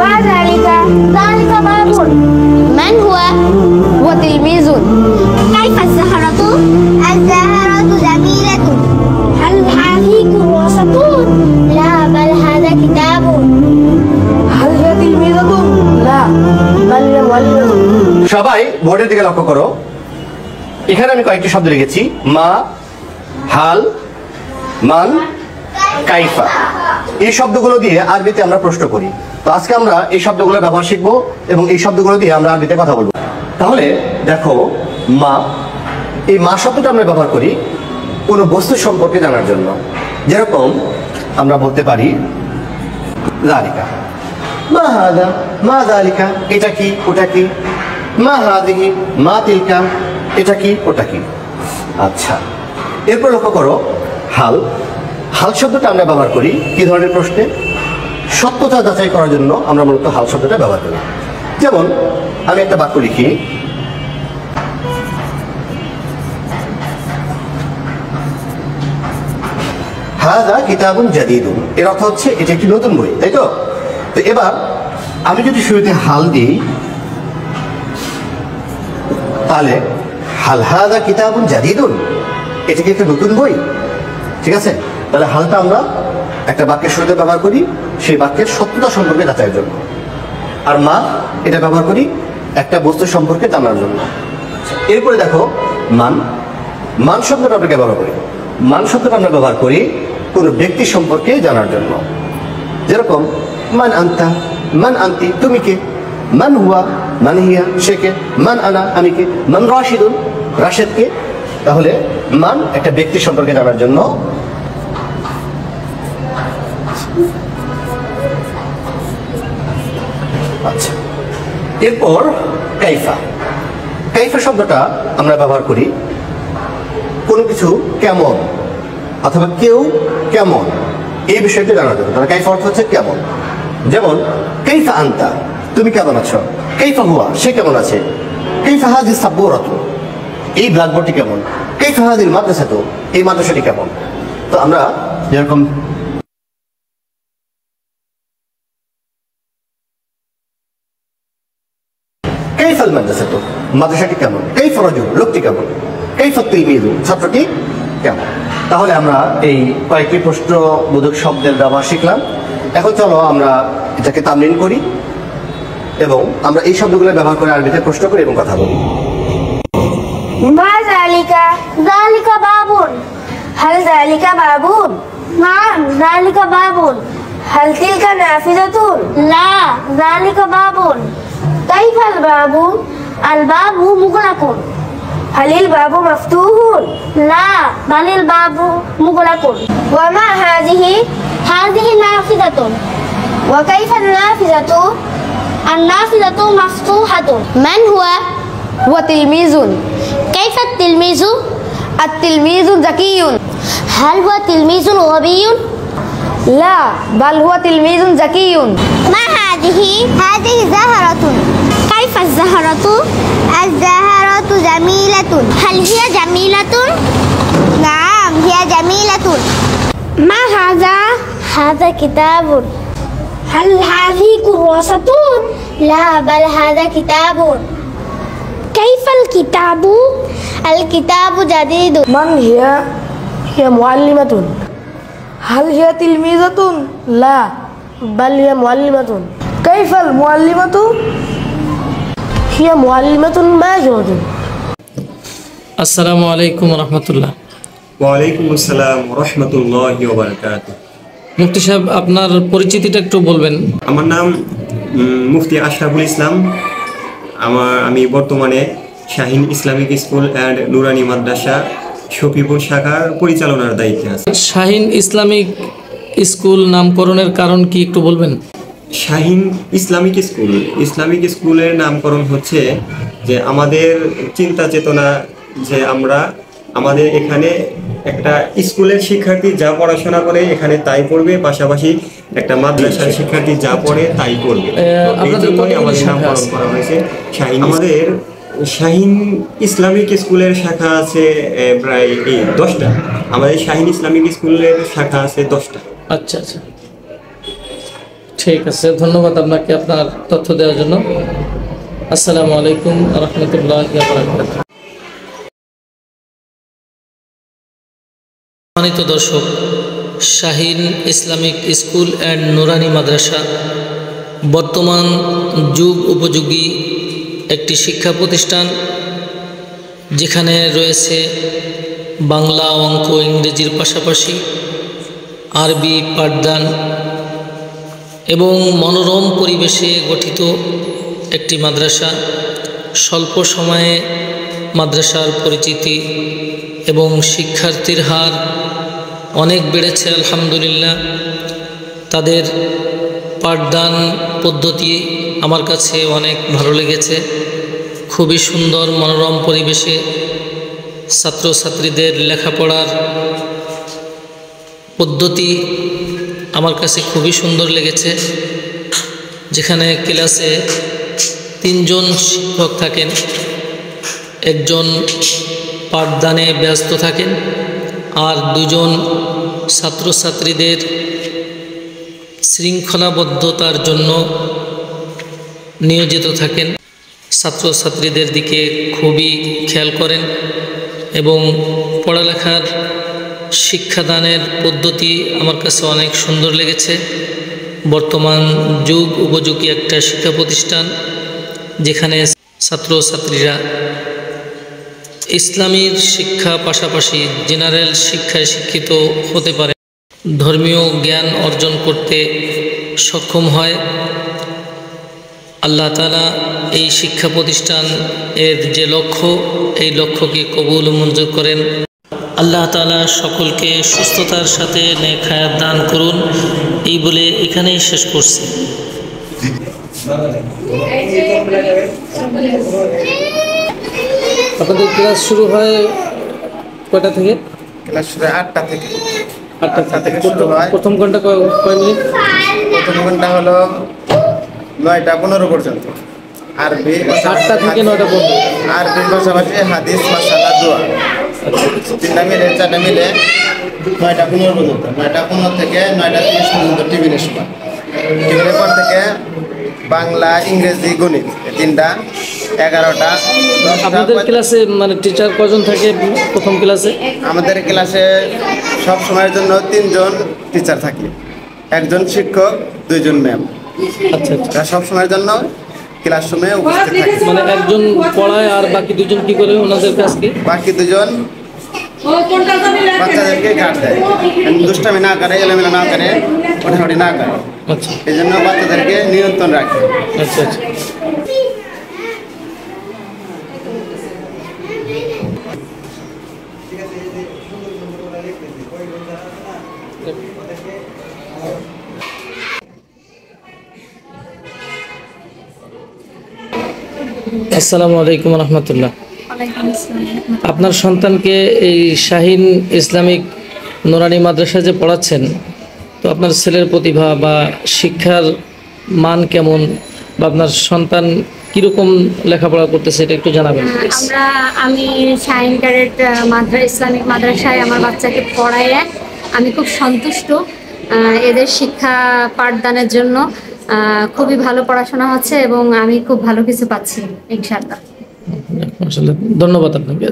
ما ذلك؟ ذلك باب. من هو؟ هو تلميذ. كيف الزهرة؟ الزهرة جميلة. هل هذه كراسة؟ لا، بل هذا كتاب. هل هي تلميذة؟ لا، بل هي معلمة. সবাই বোর্ডের দিকে লক্ষ্য করো। এখানে আমি কয়েকটি শব্দ লিখেছি, মা, হাল, মান, কাইফা। এই শব্দগুলো দিয়ে আরবিতে আমরা প্রশ্ন করি। তো আজকে আমরা এই শব্দগুলোর ব্যবহার শিখবো এবং এই শব্দগুলো দিয়ে আমরা আরবিতে কথা বলবো। তাহলে দেখো, মা, এই মা শব্দটা আমরা ব্যবহার করি কোনো বস্তু সম্পর্কে জানার জন্য। যেরকম আমরা বলতে পারি যালিকা, মা হাদা, মা যালিকা, এটা কি, ওটা কি, মা হাদিহি, মা তিলকা, এটা কি, ওটা কি। আচ্ছা, এরপর লক্ষ্য করো হাল। হাল শব্দটা আমরা ব্যবহার করি কি ধরনের প্রশ্নে? সত্যতা যাচাই করার জন্য আমরা মূলত হাল শব্দটা ব্যবহার করি। যেমন আমি একটা বাক্য লিখি, হাযা কিতাবুন জাদীদুন। এর অর্থ হচ্ছে এটা একটি নতুন বই, তাই তো? তো এবার আমি যদি শুরুতে হাল দিই, তাহলে হাল হাযা কিতাবুন জাদীদুন, এটা কি একটা নতুন বই? ঠিক আছে, তাহলে হালটা আমরা একটা বাক্যের শুরুতে ব্যবহার করি সেই বাক্যের সত্যতা সম্পর্কে যাচাইয়ের জন্য। আর মা, এটা ব্যবহার করি একটা বস্তু সম্পর্কে জানার জন্য। এরপরে দেখো মান। মান শব্দটা আমরা ব্যবহার করি, মান শব্দটা আমরা ব্যবহার করি কোনো ব্যক্তি সম্পর্কে জানার জন্য। যেরকম মান আনতা, মান আনতি, তুমি কে? মান হুয়া, মান হিয়া, সে কে? মান আনা, আমি কে? মান রাশিদুন, রাশেদ কে? তাহলে মান একটা ব্যক্তি সম্পর্কে জানার জন্য। আচ্ছা, এরপর কাইফা। কাইফা শব্দটা আমরা ব্যবহার করি কোনো কিছু কেমন অথবা কেউ কেমন এই বিষয়টা জানার জন্য। তাহলে কাইফা অর্থ হচ্ছে কেমন। যেমন কাইফা আনতা, তুমি কেমন আছো? কাইফা হুয়া, সে কেমন আছে? কাইফা হাযিহিস সাব্বুরাতু, এই ব্ল্যাকবোর্ডটি কেমন? কাইফা হাযিহিল মাদ্রাসাতু, এই মাদ্রাসাটি কেমন? তো আমরা যেরকম কাইফাল মাদ্রাসাতু, মাদ্রাসাটি কেমন? কাইফা রাজুল, লোকটি কেমন? কাইফা তিলমিযু, ছাত্রটি কেমন? তাহলে আমরা এই কয়েকটি প্রশ্নবোধক শব্দের ব্যবহার শিখলাম। এখন চলো আমরা এটাকে তামরিন করি এবং আমরা এই শব্দগুলো ব্যবহার করে আরবিতে প্রশ্ন করি এবং কথা বলি। ما ذلك؟ ذلك باب. هل ذلك باب؟ نعم، ذلك باب. هل تلك نافذة؟ لا، ذلك باب. كيف الباب؟ الباب مغلق. هل الباب مفتوح؟ لا، بل الباب مغلق. وما هذه؟ هذه نافذة. وكيف النافذة؟ النافذة مفتوحة. من هو؟ هو تلميذ. كيف التلميذ؟ التلميذ ذكي. هل هو تلميذ غبي؟ لا، بل هو تلميذ ذكي. ما هذه؟ هذه زهرة. كيف الزهرة؟ الزهرة جميلة. هل هي جميلة؟ نعم، هي جميلة. ما هذا؟ هذا كتاب. هل هذه كراسة؟ لا، بل هذا كتاب. كيف الكتاب؟ الكتاب جديد. من هي؟ هي معلمة. هل هي تلميذة؟ لا، بل هي معلمة. كيف المعلمة؟ هي معلمة ماجورة. আসসালামু আলাইকুম রহমতুল্লাহ। ওয়ালাইকুম আসসালাম রহমতুল্লাহি ওয়া বারাকাতুহু। মুফতি সাহেব, আপনার পরিচিতিটা একটু বলবেন? আমার নাম মুফতি আশরাফুল ইসলাম। আমি বর্তমানে শাহিন ইসলামিক স্কুল অ্যান্ড নুরানি মাদ্রাসা শফিপুর শাখার পরিচালনার দায়িত্বে আছি। শাহিন ইসলামিক স্কুল নামকরণের কারণ কি একটু বলবেন? শাহিন ইসলামিক স্কুলের নামকরণ হচ্ছে যে আমাদের চিন্তা চেতনা, যে আমাদের এখানে একটা স্কুলের শিক্ষার্থী যা পড়াশোনা করে এখানে তাই পড়বে, পাশাপাশি একটা মাদ্রাসার শিক্ষার্থী যা পড়ে তাই পড়বে। এই জন্যই আমাদের নামকরণ করা হয়েছে শাহিন। আমাদের শাহিন ইসলামিক স্কুলের শাখা আছে প্রায় 10টা। আমাদের শাহিন ইসলামিক স্কুলের শাখা আছে 10টা। আচ্ছা আচ্ছা, ঠিক আছে, ধন্যবাদ আপনাকে আপনার তথ্য দেওয়ার জন্য। আসসালামু আলাইকুম ওয়া রাহমাতুল্লাহি ওয়া বারাকাতুহু। সম্মানিত দর্শক, শাহিন ইসলামিক স্কুল অ্যান্ড নুরানি মাদ্রাসা বর্তমান যুগ উপযোগী একটি শিক্ষা প্রতিষ্ঠান, যেখানে রয়েছে বাংলা, অঙ্ক, ইংরেজির পাশাপাশি আরবি পাঠদান এবং মনোরম পরিবেশে গঠিত একটি মাদ্রাসা। স্বল্প সময়ে মাদ্রাসার পরিচিতি এবং শিক্ষার্থীর হার অনেক বেড়েছে আলহামদুলিল্লাহ। তাদের পাঠদান পদ্ধতি আমার কাছে অনেক ভালো লেগেছে। খুবই সুন্দর মনোরম পরিবেশে ছাত্রছাত্রীদের লেখাপড়ার পদ্ধতি আমার কাছে খুবই সুন্দর লেগেছে, যেখানে ক্লাসে 3 জন শিক্ষক থাকেন, একজন পাঠদানে ব্যস্ত থাকেন আর 2 জন ছাত্রছাত্রীদের শৃঙ্খলাবদ্ধতার জন্য নিয়োজিত থাকেন। ছাত্রছাত্রীদের দিকে খুবই খেয়াল করেন এবং পড়ালেখার শিক্ষাদানের পদ্ধতি আমার কাছে অনেক সুন্দর লেগেছে। বর্তমান যুগ উপযোগী একটা শিক্ষা প্রতিষ্ঠান, যেখানে ছাত্রছাত্রীরা ইসলামীর শিক্ষা পাশাপাশি জেনারেল শিক্ষায় শিক্ষিত হতে পারে, ধর্মীয় জ্ঞান অর্জন করতে সক্ষম হয়। আল্লাহ তাআলা এই শিক্ষা প্রতিষ্ঠান এর যে লক্ষ্য, এই লক্ষ্যকে কবুল ও মঞ্জুর করেন। আল্লাহ তাআলা সকলকে সুস্থতার সাথে নেক হায়াত দান করুন, এই বলে এখানেই শেষ করছি। আপনাদের ক্লাস শুরু হয় কয়টা থেকে? ক্লাস শুরু 8টা থেকে। 8টা থেকে শুরু হয়। প্রথম ঘন্টা কয় মিনিট? প্রথম ঘন্টা হলো 9টা 15 পর্যন্ত। আরবি 8টা থেকে 9টা পর্যন্ত। আরবির পাশাপাশি হাদিস, মাসালা, দোয়া, 3টা মিলে 4টা মিলে 9টা 15 পর্যন্ত। 9টা 15 থেকে 9টা 30 পর্যন্ত টিফিনের সময়। টিফিনের পর থেকে বাংলা, ইংরেজি, গণিত, 3টা 11টা 10টা। আপনাদের ক্লাসে মানে টিচার কজন থাকে প্রথম ক্লাসে? আমাদের ক্লাসে সব সময়ের জন্য 3 জন টিচার থাকে, 1 জন শিক্ষক, 2 জন ম্যাম। আচ্ছা আচ্ছা, তারা সব সময়ের জন্য ক্লাসরুমে উপস্থিত থাকে। মানে একজন পড়ায় আর বাকি 2 জন কি করে? ওনাদের কাজ কি? বাকি 2 জন বাচ্চাদেরকে গার্ড দেয়, দুষ্টামি না করে, এলোমেলো না করে, ওঠাউঠি না করে, আচ্ছা এই জন্য বাচ্চাদেরকে নিয়ন্ত্রণ রাখে। আচ্ছা আচ্ছা। আসসালামু আলাইকুম ওয়া রাহমাতুল্লাহ। আপনার সন্তানকে এই শাহিন ইসলামিক নুরানি মাদ্রাসা যে পড়াচ্ছেন, তো আপনার ছেলের প্রতিভা বা শিক্ষার মান কেমন, বা আপনার সন্তান কীরকম লেখাপড়া করতেছে, এটা একটু জানাবেন। আমি শাহিন ক্যাডেট ইসলামিক মাদ্রাসায় আমার বাচ্চাকে পড়াই, আমি খুব সন্তুষ্ট। এদের শিক্ষা পাঠদানের জন্য খুবই ভালো পড়াশোনা হচ্ছে এবং আমি খুব ভালো কিছু পাচ্ছি ইনশাআল্লাহ। আসলে ধন্যবাদ আপনাকে।